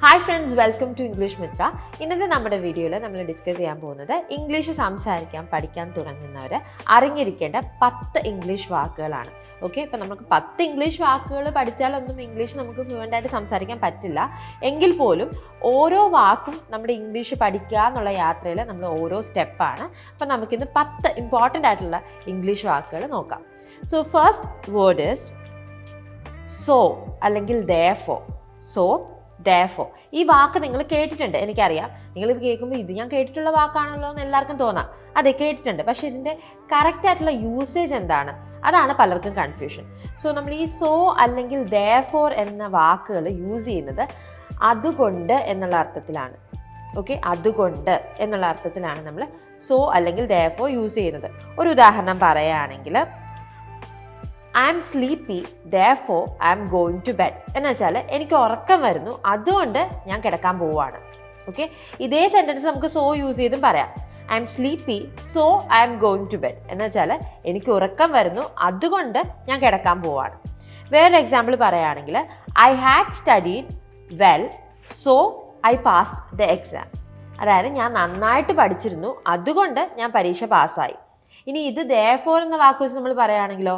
Hi friends, welcome to English Mitra. ഇന്നത്തെ നമ്മുടെ വീഡിയോയിൽ നമ്മൾ ഡിസ്കസ് ചെയ്യാൻ പോകുന്നത് ഇംഗ്ലീഷ് പഠിക്കാൻ തുടങ്ങുന്നവർ അറിഞ്ഞിരിക്കേണ്ട 10 ഇംഗ്ലീഷ് വാക്കുകളാണ്. ഓക്കെ, ഇപ്പം നമുക്ക് 10 ഇംഗ്ലീഷ് വാക്കുകൾ പഠിച്ചാലൊന്നും ഇംഗ്ലീഷ് നമുക്ക് ഫ്ലുവൻ്റ് ആയിട്ട് സംസാരിക്കാൻ പറ്റില്ല. എങ്കിൽ പോലും ഓരോ വാക്കും നമ്മുടെ ഇംഗ്ലീഷ് പഠിക്കുക എന്നുള്ള യാത്രയിൽ നമ്മൾ ഓരോ സ്റ്റെപ്പാണ്. അപ്പം നമുക്കിന്ന് 10 ഇമ്പോർട്ടൻ്റ് ആയിട്ടുള്ള ഇംഗ്ലീഷ് വാക്കുകൾ നോക്കാം. So first word is so അല്ലെങ്കിൽ therefore. സോ therefore ഈ വാക്ക് നിങ്ങൾ കേട്ടിട്ടുണ്ട്, എനിക്കറിയാം. നിങ്ങളിത് കേൾക്കുമ്പോൾ ഇത് ഞാൻ കേട്ടിട്ടുള്ള വാക്കാണല്ലോ എന്ന് എല്ലാവർക്കും തോന്നാം. അതെ, കേട്ടിട്ടുണ്ട്. പക്ഷേ ഇതിൻ്റെ കറക്റ്റ് ആയിട്ടുള്ള യൂസേജ് എന്താണ്, അതാണ് പലർക്കും കൺഫ്യൂഷൻ. സോ നമ്മൾ ഈ സോ അല്ലെങ്കിൽ therefore എന്ന വാക്കുകൾ യൂസ് ചെയ്യുന്നത് അതുകൊണ്ട് എന്നുള്ള അർത്ഥത്തിലാണ്. ഓക്കെ, അതുകൊണ്ട് എന്നുള്ള അർത്ഥത്തിലാണ് നമ്മൾ സോ അല്ലെങ്കിൽ therefore യൂസ് ചെയ്യുന്നത്. ഒരു ഉദാഹരണം പറയുകയാണെങ്കിൽ, I'm sleepy therefore I'm going to bed എന്ന് വെച്ചാൽ എനിക്ക് ഉറക്കം വരുന്നു, അതുകൊണ്ട് ഞാൻ കിടക്കാൻ പോവുകയാണ്. ഓക്കെ, ഇതേ സെൻറ്റൻസ് നമുക്ക് സോ യൂസ് ചെയ്തും പറയാം. I'm sleepy so I'm going to bed എന്ന് വെച്ചാൽ എനിക്ക് ഉറക്കം വരുന്നു, അതുകൊണ്ട് ഞാൻ കിടക്കാൻ പോവുകയാണ്. വേറൊരു എക്സാമ്പിൾ പറയുകയാണെങ്കിൽ, I had studied well so I passed the exam. അതായത് ഞാൻ നന്നായിട്ട് പഠിച്ചിരുന്നു, അതുകൊണ്ട് ഞാൻ പരീക്ഷ പാസ്സായി. ഇനി ഇത് therefore എന്ന വാക്ക് വെച്ച് നമ്മൾ പറയുകയാണെങ്കിലോ,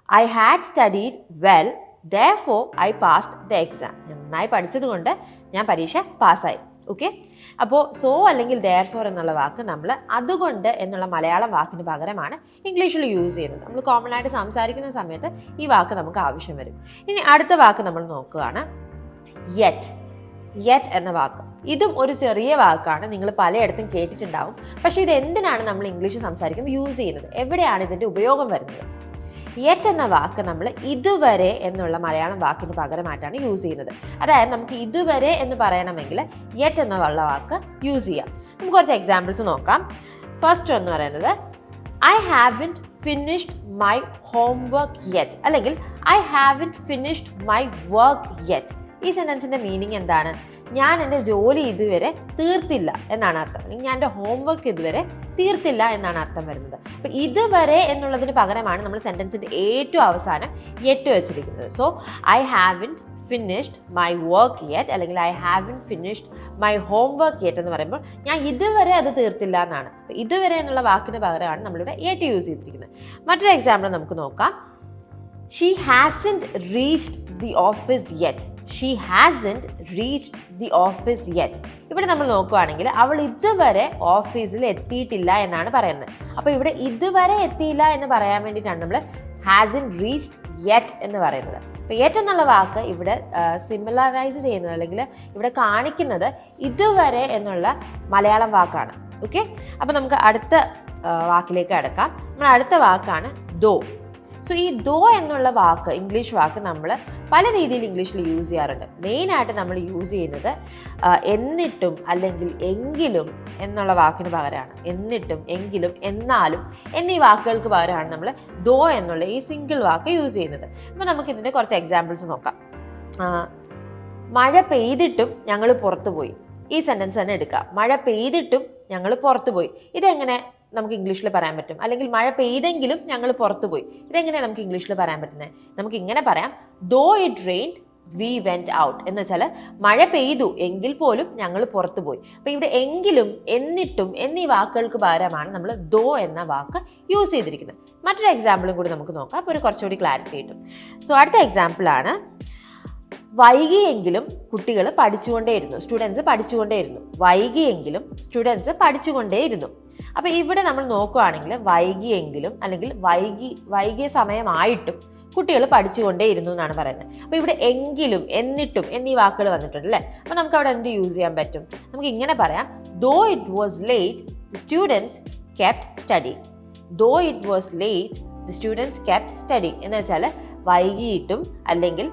I had studied well, therefore I passed the exam. നന്നായി പഠിച്ചതുകൊണ്ട് ഞാൻ പരീക്ഷ പാസ്സായി. ഓക്കെ, അപ്പോൾ സോ അല്ലെങ്കിൽ therefore എന്നുള്ള വാക്ക് നമ്മൾ അതുകൊണ്ട് എന്നുള്ള മലയാളം വാക്കിന് പകരമാണ് ഇംഗ്ലീഷിൽ യൂസ് ചെയ്യുന്നത്. നമ്മൾ കോമൺ ആയിട്ട് സംസാരിക്കുന്ന സമയത്ത് ഈ വാക്ക് നമുക്ക് ആവശ്യം വരും. ഇനി അടുത്ത വാക്ക് നമ്മൾ നോക്കുകയാണ്, യെറ്റ്. യെറ്റ് എന്ന വാക്ക്, ഇതും ഒരു ചെറിയ വാക്കാണ്, നിങ്ങൾ പലയിടത്തും കേട്ടിട്ടുണ്ടാവും. പക്ഷേ ഇത് എന്തിനാണ് നമ്മൾ ഇംഗ്ലീഷ് സംസാരിക്കുമ്പോൾ യൂസ് ചെയ്യുന്നത്, എവിടെയാണ് ഇതിൻ്റെ ഉപയോഗം വരുന്നത്? യെറ്റ് എന്ന വാക്ക് നമ്മൾ ഇതുവരെ എന്നുള്ള മലയാളം വാക്കിന് പകരമായിട്ടാണ് യൂസ് ചെയ്യുന്നത്. അതായത് നമുക്ക് ഇതുവരെ എന്ന് പറയണമെങ്കിൽ യെറ്റ് എന്നുള്ള വാക്ക് യൂസ് ചെയ്യാം. നമുക്ക് കുറച്ച് എക്സാമ്പിൾസ് നോക്കാം. ഫസ്റ്റ് എന്ന് പറയുന്നത്, I haven't finished my homework yet, അല്ലെങ്കിൽ I haven't finished my work yet. ഈ സെൻറ്റൻസിൻ്റെ മീനിങ് എന്താണ്? ഞാൻ എൻ്റെ ജോലി ഇതുവരെ തീർത്തില്ല എന്നാണ് അർത്ഥം, അല്ലെങ്കിൽ ഞാൻ എൻ്റെ ഹോംവർക്ക് ഇതുവരെ തീർത്തില്ല എന്നാണ് അർത്ഥം വരുന്നത്. അപ്പോൾ ഇതുവരെ എന്നുള്ളതിന് പകരമാണ് നമ്മൾ സെൻറ്റൻസിൻ്റെ ഏറ്റവും അവസാനം യെറ്റ് വെച്ചിരിക്കുന്നത്. So I haven't finished my work yet, അല്ലെങ്കിൽ I haven't finished my homework yet എന്ന് പറയുമ്പോൾ ഞാൻ ഇതുവരെ അത് തീർത്തില്ല എന്നാണ്. അപ്പോൾ ഇതുവരെ എന്നുള്ള വാക്കിന് പകരമാണ് നമ്മളിവിടെ യെറ്റ് യൂസ് ചെയ്തിരിക്കുന്നത്. മറ്റൊരു എക്സാമ്പിൾ നമുക്ക് നോക്കാം. She hasn't reached the office yet. She hasn't reached the office yet. ഇവിടെ നമ്മൾ നോക്കുകയാണെങ്കിൽ അവൾ ഇതുവരെ ഓഫീസിൽ എത്തിയിട്ടില്ല എന്നാണ് പറയുന്നത്. അപ്പോൾ ഇവിടെ ഇതുവരെ എത്തിയില്ല എന്ന് പറയാൻ വേണ്ടിയിട്ടാണ് നമ്മൾ ഹാസൻറ്റ് റീച്ച്ഡ് യെറ്റ് എന്ന് പറയുന്നത്. അപ്പോൾ യെറ്റ് എന്നുള്ള വാക്ക് ഇവിടെ സിമിലറൈസ് ചെയ്യുന്നത്, അല്ലെങ്കിൽ ഇവിടെ കാണിക്കുന്നത് ഇതുവരെ എന്നുള്ള മലയാളം വാക്കാണ്. ഓക്കെ, അപ്പോൾ നമുക്ക് അടുത്ത വാക്കിലേക്ക് കടക്കാം. നമ്മൾ അടുത്ത വാക്കാണ് ദോ. സോ ഈ ദോ എന്നുള്ള വാക്ക്, ഇംഗ്ലീഷ് വാക്ക് നമ്മൾ പല രീതിയിൽ ഇംഗ്ലീഷിൽ യൂസ് ചെയ്യാറുണ്ട്. മെയിനായിട്ട് നമ്മൾ യൂസ് ചെയ്യുന്നത് എന്നിട്ടും അല്ലെങ്കിൽ എങ്കിലും എന്നുള്ള വാക്കിന് പകരമാണ്. എന്നിട്ടും, എങ്കിലും, എന്നാലും എന്നീ വാക്കുകൾക്ക് പകരമാണ് നമ്മൾ ദോ എന്നുള്ള ഈ സിംഗിൾ വാക്ക് യൂസ് ചെയ്യുന്നത്. അപ്പോൾ നമുക്കിതിൻ്റെ കുറച്ച് എക്സാമ്പിൾസ് നോക്കാം. മഴ പെയ്തിട്ടും ഞങ്ങൾ പുറത്തു പോയി. ഈ സെൻറ്റൻസ് തന്നെ എടുക്കാം. മഴ പെയ്തിട്ടും ഞങ്ങൾ പുറത്തു പോയി. ഇതെങ്ങനെ നമുക്ക് ഇംഗ്ലീഷിൽ പറയാൻ പറ്റും? അല്ലെങ്കിൽ മഴ പെയ്തെങ്കിലും ഞങ്ങൾ പുറത്തു പോയി, ഇതെങ്ങനെയാണ് നമുക്ക് ഇംഗ്ലീഷിൽ പറയാൻ പറ്റുന്നത്? നമുക്ക് ഇങ്ങനെ പറയാം, though it rained we went out എന്ന് വെച്ചാൽ മഴ പെയ്തു എങ്കിൽ പോലും ഞങ്ങൾ പുറത്തു പോയി. അപ്പോൾ ഇവിടെ എങ്കിലും, എന്നിട്ടും എന്നീ വാക്കുകൾക്ക് പകരമാണ് നമ്മൾ ദോ എന്ന വാക്ക് യൂസ് ചെയ്തിരിക്കുന്നത്. മറ്റൊരു എക്സാമ്പിളും കൂടി നമുക്ക് നോക്കാം, അപ്പോൾ ഒരു കുറച്ചുകൂടി ക്ലാരിറ്റി കിട്ടും. സോ അടുത്ത എക്സാമ്പിളാണ്, വൈകിയെങ്കിലും കുട്ടികൾ പഠിച്ചുകൊണ്ടേയിരുന്നു. സ്റ്റുഡൻസ് പഠിച്ചുകൊണ്ടേയിരുന്നു. വൈകിയെങ്കിലും സ്റ്റുഡൻസ് പഠിച്ചുകൊണ്ടേയിരുന്നു. അപ്പോൾ ഇവിടെ നമ്മൾ നോക്കുകയാണെങ്കിൽ വൈകിയെങ്കിലും അല്ലെങ്കിൽ വൈകിയ സമയമായിട്ടും കുട്ടികൾ പഠിച്ചുകൊണ്ടേയിരുന്നു എന്നാണ് പറയുന്നത്. അപ്പോൾ ഇവിടെ എങ്കിലും, എന്നിട്ടും എന്നീ വാക്കുകൾ വന്നിട്ടുണ്ട് അല്ലേ? അപ്പോൾ നമുക്ക് അവിടെ എന്ത് യൂസ് ചെയ്യാൻ പറ്റും? നമുക്ക് ഇങ്ങനെ പറയാം, though it was late the students kept study. Though it was late the students kept study എന്ന് വെച്ചാൽ വൈകിയിട്ടും അല്ലെങ്കിൽ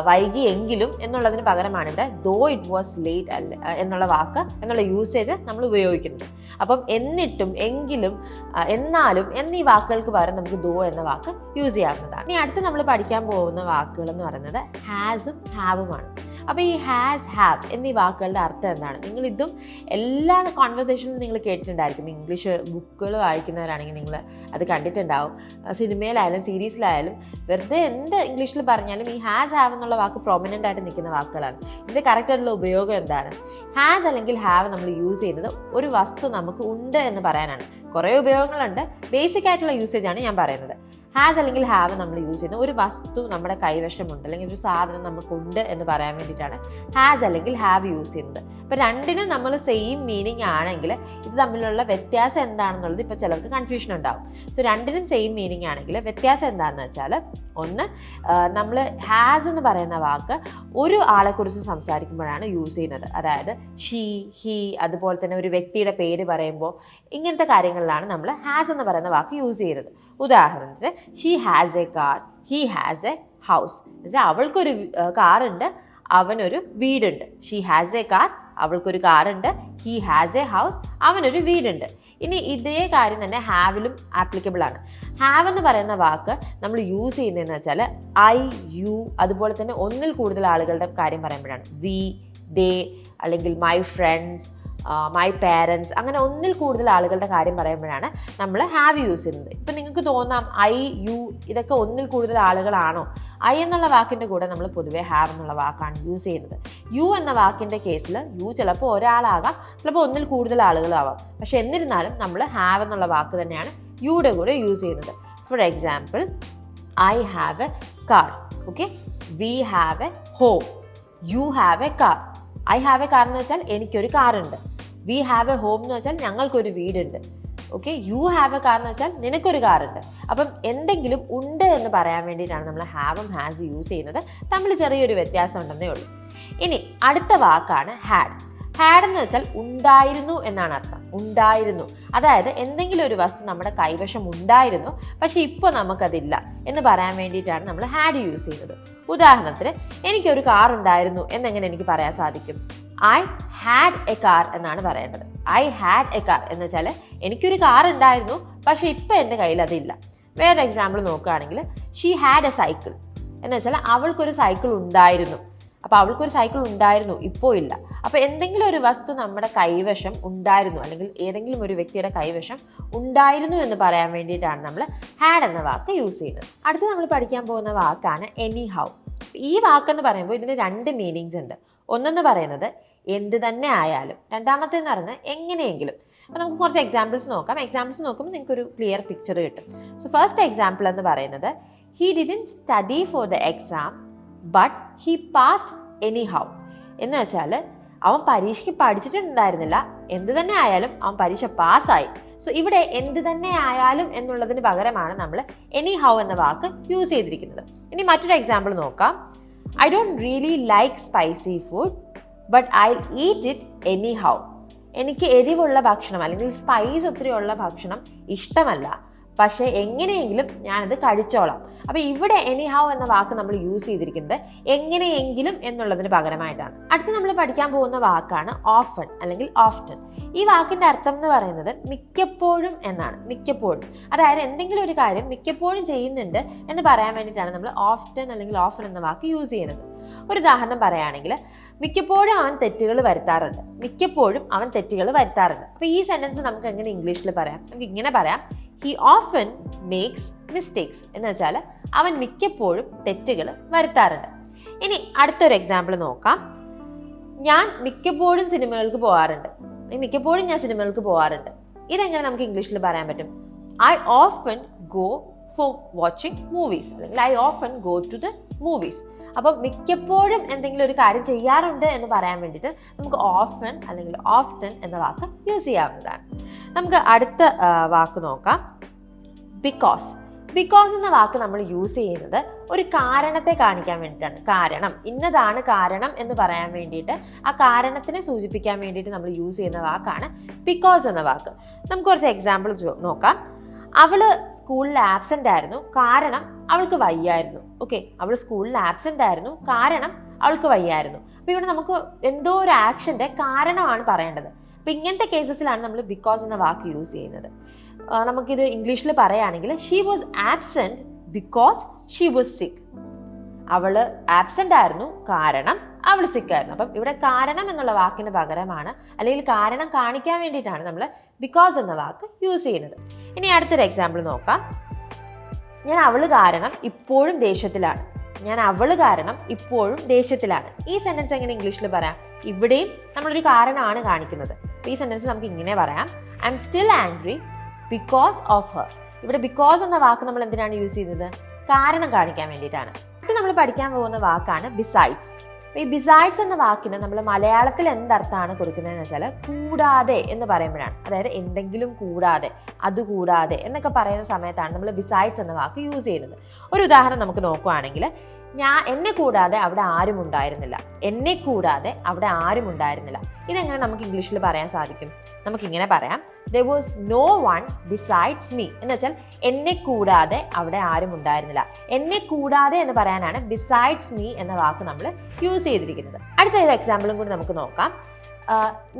വൈകിയെങ്കിലും എന്നുള്ളതിന് പകരമാണ് ഇവിടെ ദോ ഇറ്റ് വാസ് ലേറ്റ് എന്നുള്ള വാക്ക് എന്നുള്ള യൂസേജ് നമ്മൾ ഉപയോഗിക്കുന്നത്. അപ്പം എന്നിട്ടും, എങ്കിലും, എന്നാലും എന്നീ വാക്കുകൾക്ക് പകരം നമുക്ക് ദോ എന്ന വാക്ക് യൂസ് ചെയ്യാവുന്നതാണ്. ഇനി അടുത്ത് നമ്മൾ പഠിക്കാൻ പോകുന്ന വാക്കുകൾ എന്ന് പറയുന്നത് ഹാസും ഹാവുമാണ്. അപ്പോൾ ഈ ഹാസ്, ഹാവ് എന്നീ വാക്കുകളുടെ അർത്ഥം എന്താണ്? നിങ്ങൾ ഇതും എല്ലാ കോൺവെർസേഷനിലും നിങ്ങൾ കേട്ടിട്ടുണ്ടായിരിക്കും. ഇംഗ്ലീഷ് ബുക്കുകൾ വായിക്കുന്നവരാണെങ്കിൽ നിങ്ങൾ അത് കണ്ടിട്ടുണ്ടാവും. സിനിമയിലായാലും സീരീസിലായാലും വെറുതെ എന്ത് ഇംഗ്ലീഷിൽ പറഞ്ഞാലും ഈ ഹാസ്, ഹാവ് എന്നുള്ള വാക്ക് പ്രൊമിനൻ്റ് ആയിട്ട് നിൽക്കുന്ന വാക്കുകളാണ്. ഇതിൻ്റെ കറക്റ്റായിട്ടുള്ള ഉപയോഗം എന്താണ്? ഹാസ് അല്ലെങ്കിൽ ഹാവ് നമ്മൾ യൂസ് ചെയ്യുന്നത് ഒരു വസ്തു നമുക്ക് ഉണ്ട് എന്ന് പറയാനാണ്. കുറേ ഉപയോഗങ്ങളുണ്ട്, ബേസിക് ആയിട്ടുള്ള യൂസേജാണ് ഞാൻ പറയുന്നത്. ഹാസ് അല്ലെങ്കിൽ ഹാവ് നമ്മൾ യൂസ് ചെയ്യുന്നത് ഒരു വസ്തു നമ്മുടെ കൈവശമുണ്ട് അല്ലെങ്കിൽ ഒരു സാധനം നമുക്കുണ്ട് എന്ന് പറയാൻ വേണ്ടിയിട്ടാണ് ഹാസ് അല്ലെങ്കിൽ ഹാവ് യൂസ് ചെയ്യുന്നത്. ഇപ്പോൾ രണ്ടിനും നമ്മൾ സെയിം മീനിങ് ആണെങ്കിൽ ഇത് തമ്മിലുള്ള വ്യത്യാസം എന്താണെന്നുള്ളത് ഇപ്പോൾ ചിലർക്ക് കൺഫ്യൂഷൻ ഉണ്ടാവും. സോ രണ്ടിനും സെയിം മീനിങ് ആണെങ്കിൽ വ്യത്യാസം എന്താണെന്ന് വെച്ചാൽ, ഒന്ന്, നമ്മൾ ഹാസ് എന്ന് പറയുന്ന വാക്ക് ഒരു ആളെക്കുറിച്ച് സംസാരിക്കുമ്പോഴാണ് യൂസ് ചെയ്യുന്നത്. അതായത് ഷീ, ഹി, അതുപോലെ തന്നെ ഒരു വ്യക്തിയുടെ പേര് പറയുമ്പോൾ ഇങ്ങനത്തെ കാര്യങ്ങളിലാണ് നമ്മൾ ഹാസ് എന്ന് പറയുന്ന വാക്ക് യൂസ് ചെയ്യുന്നത്. ഉദാഹരണത്തിന് she has A car, he has A house. എന്നുവെച്ചാൽ അവൾക്കൊരു കാറുണ്ട്, അവനൊരു വീടുണ്ട്. ഷീ ഹാസ് എ കാർ, അവൾക്കൊരു കാറുണ്ട്. ഹി ഹാസ് എ ഹൗസ്, അവനൊരു വീടുണ്ട്. ഇനി ഇതേ കാര്യം തന്നെ ഹാവിലും ആപ്ലിക്കബിൾ ആണ്. ഹാവ് എന്ന് പറയുന്ന വാക്ക് നമ്മൾ യൂസ് ചെയ്യുന്നതെന്ന് വെച്ചാൽ ഐ, യു, അതുപോലെ തന്നെ ഒന്നിൽ കൂടുതൽ ആളുകളുടെ കാര്യം പറയുമ്പോഴാണ്. വി, ദേ, അല്ലെങ്കിൽ മൈ ഫ്രണ്ട്സ്, മൈ പാരൻസ്, അങ്ങനെ ഒന്നിൽ കൂടുതൽ ആളുകളുടെ കാര്യം പറയുമ്പോഴാണ് നമ്മൾ ഹാവ് യൂസ് ചെയ്യുന്നത്. ഇപ്പം നിങ്ങൾക്ക് തോന്നാം ഐ, യു ഇതൊക്കെ ഒന്നിൽ കൂടുതൽ ആളുകളാണോ? ഐ എന്നുള്ള വാക്കിൻ്റെ കൂടെ നമ്മൾ പൊതുവേ ഹാവ് എന്നുള്ള വാക്കാണ് യൂസ് ചെയ്യുന്നത്. യു എന്ന വാക്കിൻ്റെ കേസിൽ യു ചിലപ്പോൾ ഒരാളാകാം, ചിലപ്പോൾ ഒന്നിൽ കൂടുതൽ ആളുകളാവാം. പക്ഷെ എന്നിരുന്നാലും നമ്മൾ ഹാവ് എന്നുള്ള വാക്ക് തന്നെയാണ് യുടെ കൂടെ യൂസ് ചെയ്യുന്നത്. For example, I have A car, okay, we have A home, you have A car. I have A car എന്ന് വെച്ചാൽ എനിക്കൊരു കാറുണ്ട്. വി ഹാവ് എ ഹോം എന്ന് വെച്ചാൽ ഞങ്ങൾക്കൊരു വീടുണ്ട്. Okay, you have A car എന്ന് വെച്ചാൽ നിനക്കൊരു കാറുണ്ട്. അപ്പം എന്തെങ്കിലും ഉണ്ട് എന്ന് പറയാൻ വേണ്ടിയിട്ടാണ് നമ്മൾ ഹാവും ഹാസ് യൂസ് ചെയ്യുന്നത്. തമ്മിൽ ചെറിയൊരു വ്യത്യാസം ഉണ്ടെന്നേ ഉള്ളൂ. ഇനി അടുത്ത വാക്കാണ് ഹാഡ്. ഹാഡ് എന്ന് വെച്ചാൽ ഉണ്ടായിരുന്നു എന്നാണ് അർത്ഥം. ഉണ്ടായിരുന്നു, അതായത് എന്തെങ്കിലും ഒരു വസ്തു നമ്മുടെ കൈവശം ഉണ്ടായിരുന്നു പക്ഷെ ഇപ്പോൾ നമുക്കതില്ല എന്ന് പറയാൻ വേണ്ടിയിട്ടാണ് നമ്മൾ ഹാഡ് യൂസ് ചെയ്യുന്നത്. ഉദാഹരണത്തിന്, എനിക്കൊരു കാർ ഉണ്ടായിരുന്നു എന്നെങ്ങനെ എനിക്ക് പറയാൻ സാധിക്കും? ഐ ഹാഡ് എ കാർ എന്നാണ് പറയേണ്ടത്. ഐ ഹാഡ് എ കാർ എന്ന് വെച്ചാൽ എനിക്കൊരു കാർ ഉണ്ടായിരുന്നു പക്ഷെ ഇപ്പം എൻ്റെ കയ്യിൽ അതില്ല. വേറെ എക്സാമ്പിൾ നോക്കുകയാണെങ്കിൽ, ഷീ ഹാഡ് എ സൈക്കിൾ എന്ന് വെച്ചാൽ അവൾക്കൊരു സൈക്കിൾ ഉണ്ടായിരുന്നു. അപ്പോൾ അവൾക്കൊരു സൈക്കിൾ ഉണ്ടായിരുന്നു, ഇപ്പോൾ ഇല്ല. അപ്പോൾ എന്തെങ്കിലും ഒരു വസ്തു നമ്മുടെ കൈവശം ഉണ്ടായിരുന്നു അല്ലെങ്കിൽ ഏതെങ്കിലും ഒരു വ്യക്തിയുടെ കൈവശം ഉണ്ടായിരുന്നു എന്ന് പറയാൻ വേണ്ടിയിട്ടാണ് നമ്മൾ ഹാഡ് എന്ന വാക്ക് യൂസ് ചെയ്യുന്നത്. അടുത്ത് നമ്മൾ പഠിക്കാൻ പോകുന്ന വാക്കാണ് എനി ഹൗ. ഈ വാക്കെന്ന് പറയുമ്പോൾ ഇതിന് രണ്ട് മീനിങ്സ് ഉണ്ട്. ഒന്നെന്ന് പറയുന്നത് എന്ത് തന്നെ ആയാലും, രണ്ടാമത്തേന്ന് പറയുന്നത് എങ്ങനെയെങ്കിലും. അപ്പോൾ നമുക്ക് കുറച്ച് എക്സാമ്പിൾസ് നോക്കാം. എക്സാമ്പിൾസ് നോക്കുമ്പോൾ നിങ്ങൾക്കൊരു ക്ലിയർ പിക്ചർ കിട്ടും. സോ ഫസ്റ്റ് എക്സാമ്പിൾ എന്ന് പറയുന്നത്, he didn't study for the exam but he passed any how. എന്ന് വെച്ചാൽ അവൻ പരീക്ഷയ്ക്ക് പഠിച്ചിട്ടുണ്ടായിരുന്നില്ല, എന്ത് തന്നെ ആയാലും അവൻ പരീക്ഷ പാസ്സായി. സോ ഇവിടെ എന്ത് തന്നെ ആയാലും എന്നുള്ളതിന് പകരമാണ് നമ്മൾ എനി ഹൗ എന്ന വാക്ക് യൂസ് ചെയ്തിരിക്കുന്നത്. ഇനി മറ്റൊരു എക്സാമ്പിൾ നോക്കാം. I don't really like spicy food but I eat it any how. എനിക്ക് എരിവുള്ള ഭക്ഷണം അല്ലെങ്കിൽ സ്പൈസ് ഒത്തിരി ഉള്ള ഭക്ഷണം ഇഷ്ടമല്ല, പക്ഷേ എങ്ങനെയെങ്കിലും ഞാനത് കഴിച്ചോളാം. അപ്പോൾ ഇവിടെ എനി ഹൗ എന്ന വാക്ക് നമ്മൾ യൂസ് ചെയ്തിരിക്കുന്നത് എങ്ങനെയെങ്കിലും എന്നുള്ളതിന് പകരമായിട്ടാണ്. അടുത്ത് നമ്മൾ പഠിക്കാൻ പോകുന്ന വാക്കാണ് ഓഫൺ അല്ലെങ്കിൽ ഓഫ്റ്റൻ. ഈ വാക്കിൻ്റെ അർത്ഥം എന്ന് പറയുന്നത് മിക്കപ്പോഴും എന്നാണ്. മിക്കപ്പോഴും, അതായത് എന്തെങ്കിലും ഒരു കാര്യം മിക്കപ്പോഴും ചെയ്യുന്നുണ്ട് എന്ന് പറയാൻ വേണ്ടിയിട്ടാണ് നമ്മൾ ഓഫ്റ്റൻ അല്ലെങ്കിൽ ഓഫൺ എന്ന വാക്ക് യൂസ് ചെയ്യുന്നത്. ഒരു ഉദാഹരണം പറയുകയാണെങ്കിൽ, മിക്കപ്പോഴും അവൻ തെറ്റുകൾ വരുത്താറുണ്ട്. മിക്കപ്പോഴും അവൻ തെറ്റുകൾ വരുത്താറുണ്ട്. അപ്പോൾ ഈ സെൻറ്റൻസ് നമുക്ക് എങ്ങനെ ഇംഗ്ലീഷിൽ പറയാം? നമുക്ക് ഇങ്ങനെ പറയാം, ഹി ഓഫൻ മേക്സ് മിസ്റ്റേക്സ്. എന്ന് വെച്ചാൽ അവൻ മിക്കപ്പോഴും തെറ്റുകൾ വരുത്താറുണ്ട്. ഇനി അടുത്തൊരു എക്സാമ്പിൾ നോക്കാം. ഞാൻ മിക്കപ്പോഴും സിനിമകൾക്ക് പോകാറുണ്ട്. മിക്കപ്പോഴും ഞാൻ സിനിമകൾക്ക് പോകാറുണ്ട്. ഇതെങ്ങനെ നമുക്ക് ഇംഗ്ലീഷിൽ പറയാൻ പറ്റും? I often go for watching movies അല്ലെങ്കിൽ I often go to the movies. അപ്പോൾ മിക്കപ്പോഴും എന്തെങ്കിലും ഒരു കാര്യം ചെയ്യാറുണ്ട് എന്ന് പറയാൻ വേണ്ടിയിട്ട് നമുക്ക് ഓഫൻ അല്ലെങ്കിൽ ഓഫ്റ്റൻ എന്ന വാക്ക് യൂസ് ചെയ്യാവുന്നതാണ്. നമുക്ക് അടുത്ത വാക്ക് നോക്കാം, ബിക്കോസ്. ബിക്കോസ് എന്ന വാക്ക് നമ്മൾ യൂസ് ചെയ്യുന്നത് ഒരു കാരണത്തെ കാണിക്കാൻ വേണ്ടിയിട്ടാണ്. കാരണം, ഇന്നതാണ് കാരണം എന്ന് പറയാൻ വേണ്ടിയിട്ട്, ആ കാരണത്തിനെ സൂചിപ്പിക്കാൻ വേണ്ടിയിട്ട് നമ്മൾ യൂസ് ചെയ്യുന്ന വാക്കാണ് ബിക്കോസ് എന്ന വാക്ക്. നമുക്ക് കുറച്ച് എക്സാമ്പിൾ നോക്കാം. അവള് സ്കൂളിൽ ആബ്സെൻ്റ് ആയിരുന്നു കാരണം അവൾക്ക് വയ്യായിരുന്നു. ഓക്കെ, അവൾ സ്കൂളിൽ ആബ്സെൻ്റ് ആയിരുന്നു കാരണം അവൾക്ക് വയ്യായിരുന്നു. അപ്പോൾ ഇവിടെ നമുക്ക് എന്തോ ഒരു ആക്ഷൻ്റെ കാരണമാണ് പറയേണ്ടത്. അപ്പോൾ ഇങ്ങനത്തെ കേസസിലാണ് നമ്മൾ ബിക്കോസ് എന്ന വാക്ക് യൂസ് ചെയ്യുന്നത്. നമുക്കിത് ഇംഗ്ലീഷിൽ പറയുകയാണെങ്കിൽ, she was absent because she was സിക്ക്. അവൾ ആബ്സെൻ്റ് ആയിരുന്നു കാരണം അവൾ സിക്കായിരുന്നു. അപ്പം ഇവിടെ കാരണം എന്നുള്ള വാക്കിന് പകരമാണ്, അല്ലെങ്കിൽ കാരണം കാണിക്കാൻ വേണ്ടിയിട്ടാണ് നമ്മൾ ബിക്കോസ് എന്ന വാക്ക് യൂസ് ചെയ്യുന്നത്. ഇനി അടുത്തൊരു എക്സാമ്പിൾ നോക്കാം. ഞാൻ അവള് കാരണം ഇപ്പോഴും ദേഷ്യത്തിലാണ്. ഞാൻ അവള് കാരണം ഇപ്പോഴും ദേഷ്യത്തിലാണ്. ഈ സെന്റൻസ് എങ്ങനെ ഇംഗ്ലീഷിൽ പറയാം? ഇവിടെയും നമ്മളൊരു കാരണമാണ് കാണിക്കുന്നത്. ഈ സെന്റൻസ് നമുക്ക് ഇങ്ങനെ പറയാം, I am still angry because of her. ഇവിടെ ബിക്കോസ് എന്ന വാക്ക് നമ്മൾ എന്തിനാണ് യൂസ് ചെയ്യുന്നത്? കാരണം കാണിക്കാൻ വേണ്ടിയിട്ടാണ്. ഇത് നമ്മൾ പഠിക്കാൻ പോകുന്ന വാക്കാണ് ബിസൈഡ്സ്. ഈ ബിസൈഡ്സ് എന്ന വാക്കിന് നമ്മൾ മലയാളത്തിൽ എന്തർത്ഥമാണ് കൊടുക്കുന്നതെന്ന് വെച്ചാൽ കൂടാതെ എന്ന് പറയുമ്പോഴാണ്. അതായത് എന്തെങ്കിലും കൂടാതെ, അതുകൂടാതെ എന്നൊക്കെ പറയുന്ന സമയത്താണ് നമ്മൾ ബിസൈഡ്സ് എന്ന വാക്ക് യൂസ് ചെയ്യുന്നത്. ഒരു ഉദാഹരണം നമുക്ക് നോക്കുകയാണെങ്കിൽ, എന്നെ കൂടാതെ അവിടെ ആരും ഉണ്ടായിരുന്നില്ല. എന്നെ കൂടാതെ അവിടെ ആരും ഉണ്ടായിരുന്നില്ല. ഇതെങ്ങനെ നമുക്ക് ഇംഗ്ലീഷിൽ പറയാൻ സാധിക്കും? നമുക്കിങ്ങനെ പറയാം, there was no one besides me. എന്ന് വെച്ചാൽ എന്നെ കൂടാതെ അവിടെ ആരും ഉണ്ടായിരുന്നില്ല. എന്നെ കൂടാതെ എന്ന് പറയാനാണ് ബിസൈഡ്സ് മീ എന്ന വാക്ക് നമ്മൾ യൂസ് ചെയ്തിരിക്കുന്നത്. അടുത്ത ഒരു എക്സാമ്പിളും കൂടി നമുക്ക് നോക്കാം.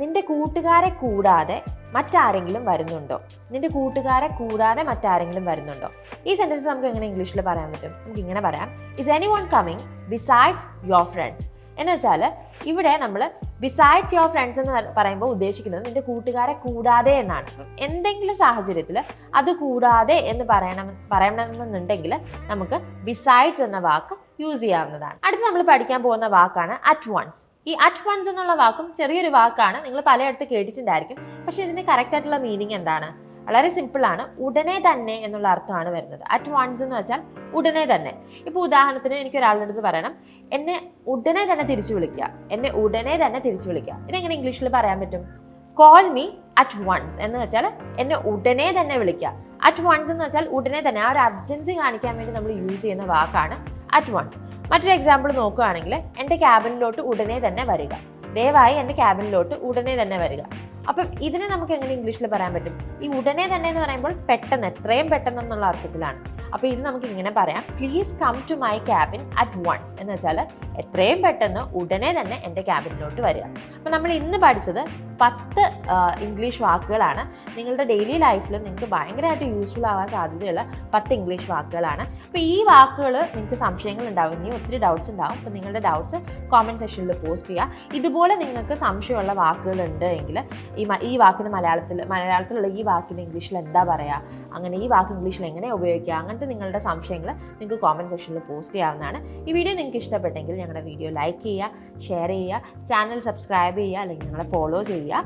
നിന്റെ കൂട്ടുകാരെ കൂടാതെ മറ്റാരെങ്കിലും വരുന്നുണ്ടോ? നിന്റെ കൂട്ടുകാരെ കൂടാതെ മറ്റാരെങ്കിലും വരുന്നുണ്ടോ? ഈ സെന്റൻസ് നമുക്ക് എങ്ങനെ ഇംഗ്ലീഷിൽ പറയാൻ പറ്റും? നമുക്ക് ഇങ്ങനെ പറയാം, is anyone coming besides your friends. എന്ന് വെച്ചാൽ ഇവിടെ നമ്മൾ ബിസൈഡ്സ് യുവർ ഫ്രണ്ട്സ് എന്ന് പറയുമ്പോൾ ഉദ്ദേശിക്കുന്നത് നിന്റെ കൂട്ടുകാരെ കൂടാതെ എന്നാണ്. എന്തെങ്കിലും സാഹചര്യത്തിൽ അത് കൂടാതെ എന്ന് പറയണമെന്നുണ്ടെങ്കിൽ നമുക്ക് ബിസൈഡ്സ് എന്ന വാക്ക് യൂസ് ചെയ്യാവുന്നതാണ്. അടുത്ത് നമ്മൾ പഠിക്കാൻ പോകുന്ന വാക്കാണ് അറ്റ് വൺസ്. ഈ അറ്റ് വൺസ് എന്നുള്ള വാക്കും ചെറിയൊരു വാക്കാണ്, നിങ്ങൾ പലയിടത്ത് കേട്ടിട്ടുണ്ടായിരിക്കും. പക്ഷേ ഇതിന്റെ കറക്റ്റ് ആയിട്ടുള്ള മീനിങ് എന്താണ്? വളരെ സിമ്പിളാണ്. ഉടനെ തന്നെ എന്നുള്ള അർത്ഥമാണ് വരുന്നത്. അറ്റ് വൺസ് എന്ന് വെച്ചാൽ ഉടനെ തന്നെ. ഇപ്പോൾ ഉദാഹരണത്തിന് എനിക്ക് ഒരാളുടെ അടുത്ത് പറയണം, എന്നെ ഉടനെ തന്നെ തിരിച്ചു വിളിക്കുക. എന്നെ ഉടനെ തന്നെ തിരിച്ചു വിളിക്കുക. ഇതെങ്ങനെ ഇംഗ്ലീഷിൽ പറയാൻ പറ്റും? കോൾ മീ അറ്റ് വൺസ് എന്ന് വെച്ചാൽ എന്നെ ഉടനെ തന്നെ വിളിക്കുക. അറ്റ് വൺസ് എന്ന് വെച്ചാൽ ഉടനെ തന്നെ, ആ ഒരു അർജൻസി കാണിക്കാൻ വേണ്ടി നമ്മൾ യൂസ് ചെയ്യുന്ന വാക്കാണ് അറ്റ് വൺസ്. മറ്റൊരു എക്സാമ്പിൾ നോക്കുകയാണെങ്കിൽ, എൻ്റെ ക്യാബിനിലോട്ട് ഉടനെ തന്നെ വരിക. ദയവായി എൻ്റെ ക്യാബിനിലോട്ട് ഉടനെ തന്നെ വരിക. അപ്പം ഇതിനെ നമുക്ക് എങ്ങനെ ഇംഗ്ലീഷിൽ പറയാൻ പറ്റും? ഈ ഉടനെ തന്നെ എന്ന് പറയുമ്പോൾ പെട്ടെന്ന്, എത്രയും പെട്ടെന്ന് എന്നുള്ള അർത്ഥത്തിലാണ്. അപ്പോൾ ഇത് നമുക്ക് ഇങ്ങനെ പറയാം, please come to my cabin at once എന്ന് വെച്ചാൽ എത്രയും പെട്ടെന്ന്, ഉടനെ തന്നെ എൻ്റെ ക്യാബിനിലോട്ട് വരിക. അപ്പോൾ നമ്മൾ ഇന്ന് പഠിച്ചത് 10 ഇംഗ്ലീഷ് വാക്കുകളാണ്. നിങ്ങളുടെ ഡെയിലി ലൈഫിൽ നിങ്ങൾക്ക് ഭയങ്കരമായിട്ട് യൂസ്ഫുൾ ആവാൻ സാധ്യതയുള്ള 10 ഇംഗ്ലീഷ് വാക്കുകളാണ്. അപ്പോൾ ഈ വാക്കുകൾ നിങ്ങൾക്ക് സംശയങ്ങൾ ഉണ്ടാവും, ഇനി ഒത്തിരി ഡൗട്ട്സ് ഉണ്ടാവും. അപ്പോൾ നിങ്ങളുടെ ഡൗട്ട്സ് കോമെൻറ്റ് സെക്ഷനിൽ പോസ്റ്റ് ചെയ്യുക. ഇതുപോലെ നിങ്ങൾക്ക് സംശയമുള്ള വാക്കുകൾ ഉണ്ട് എങ്കിൽ ഈ വാക്കിന് മലയാളത്തിലുള്ള ഈ വാക്കിന് ഇംഗ്ലീഷിൽ എന്താ പറയുക, അങ്ങനെ ഈ വാക്ക് ഇംഗ്ലീഷിൽ എങ്ങനെ ഉപയോഗിക്കുക, അങ്ങനത്തെ നിങ്ങളുടെ സംശയങ്ങൾ നിങ്ങൾക്ക് കോമെൻറ്റ് സെക്ഷനിൽ പോസ്റ്റ് ചെയ്യാവുന്നതാണ്. ഈ വീഡിയോ നിങ്ങൾക്ക് ഇഷ്ടപ്പെട്ടെങ്കിൽ ഞങ്ങളുടെ വീഡിയോ ലൈക്ക് ചെയ്യുക, ഷെയർ ചെയ്യുക, ചാനൽ സബ്സ്ക്രൈബ് ചെയ്യുക, അല്ലെങ്കിൽ ഞങ്ങളെ ഫോളോ ചെയ്യുക.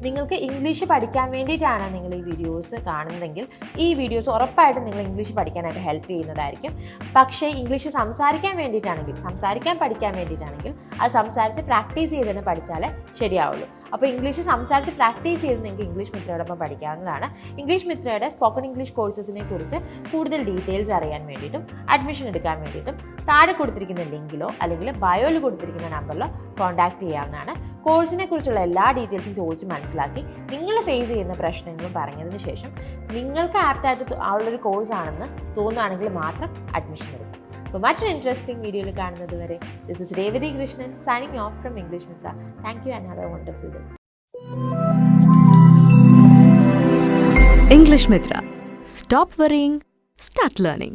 നിങ്ങൾക്ക് ഇംഗ്ലീഷ് പഠിക്കാൻ വേണ്ടിയിട്ടാണ് നിങ്ങൾ ഈ വീഡിയോസ് കാണുന്നതെങ്കിൽ ഈ വീഡിയോസ് ഉറപ്പായിട്ടും നിങ്ങൾ ഇംഗ്ലീഷ് പഠിക്കാനായിട്ട് ഹെൽപ്പ് ചെയ്യുന്നതായിരിക്കും. പക്ഷേ ഇംഗ്ലീഷ് സംസാരിക്കാൻ പഠിക്കാൻ വേണ്ടിയിട്ടാണെങ്കിൽ അത് സംസാരിച്ച് പ്രാക്ടീസ് ചെയ്തതിന് പഠിച്ചാലേ ശരിയാവുള്ളൂ. അപ്പോൾ ഇംഗ്ലീഷ് സംസാരിച്ച് പ്രാക്ടീസ് ചെയ്ത് നിങ്ങൾക്ക് ഇംഗ്ലീഷ് മിത്രയോടൊപ്പം പഠിക്കാവുന്നതാണ്. ഇംഗ്ലീഷ് മിത്രയുടെ സ്പോക്കൺ ഇംഗ്ലീഷ് കോഴ്സസിനെ കുറിച്ച് കൂടുതൽ ഡീറ്റെയിൽസ് അറിയാൻ വേണ്ടിയിട്ടും അഡ്മിഷൻ എടുക്കാൻ വേണ്ടിയിട്ടും താഴെ കൊടുത്തിരിക്കുന്ന ലിങ്കിലോ അല്ലെങ്കിൽ ബയോയിൽ കൊടുത്തിരിക്കുന്ന നമ്പറിലോ കോൺടാക്ട് ചെയ്യാവുന്നതാണ്. കോഴ്സിനെ കുറിച്ചുള്ള എല്ലാ ഡീറ്റെയിൽസും ചോദിച്ച് മനസ്സിലാക്കി നിങ്ങൾ ഫേസ് ചെയ്യുന്ന പ്രശ്നങ്ങളും പറഞ്ഞതിന് ശേഷം നിങ്ങൾക്ക് ആപ്റ്റായിട്ട് ഉള്ളൊരു കോഴ്സാണെന്ന് തോന്നുകയാണെങ്കിൽ മാത്രം അഡ്മിഷൻ എടുക്കുക. അപ്പോൾ മറ്റൊരു ഇൻട്രസ്റ്റിംഗ് വീഡിയോയിൽ കാണുന്നത് വരെ, this is Revathi Krishnan signing off from English Mitra. Thank you and have a wonderful day. English Mitra. Stop worrying, start learning.